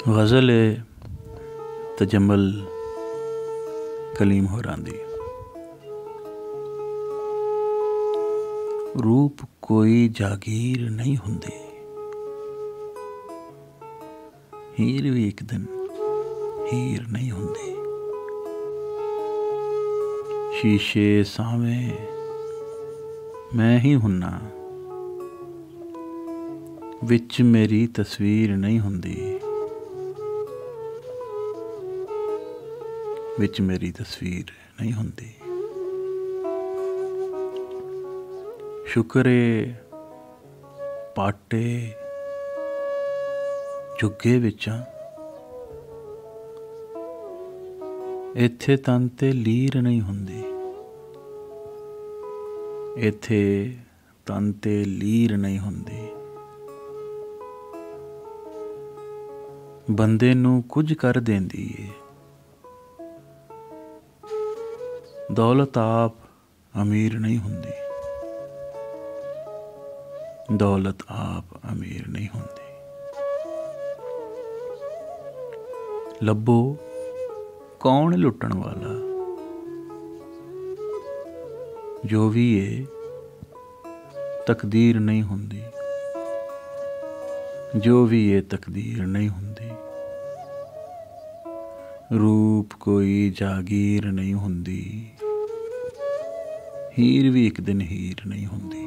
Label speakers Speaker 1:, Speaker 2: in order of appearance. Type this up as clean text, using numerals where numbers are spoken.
Speaker 1: गज़ल है तजम्मल कलीम होरां दी। रूप कोई जागीर नहीं हुंदी, हीर भी एक दिन हीर नहीं हुंदी। शीशे सावें मैं ही हुन्ना, विच मेरी तस्वीर नहीं हुंदी, विच मेरी तस्वीर नहीं हुंदी। शुक्र ए पाटे जुगे विचां, इत्थे तन ते लीर नहीं हुंदी, इत्थे तन ते लीर नहीं हुंदी। बंदे नूं कुछ कर देंदी है, दौलत आप अमीर नहीं हुंदी, दौलत आप अमीर नहीं हुंदी। लब्बो कौन लुटण वाला, जो भी है तकदीर नहीं हुंदी, जो भी ये तकदीर नहीं हुंदी। रूप कोई जागीर नहीं हुंदी, हीर भी एक दिन हीर नहीं हुंदी।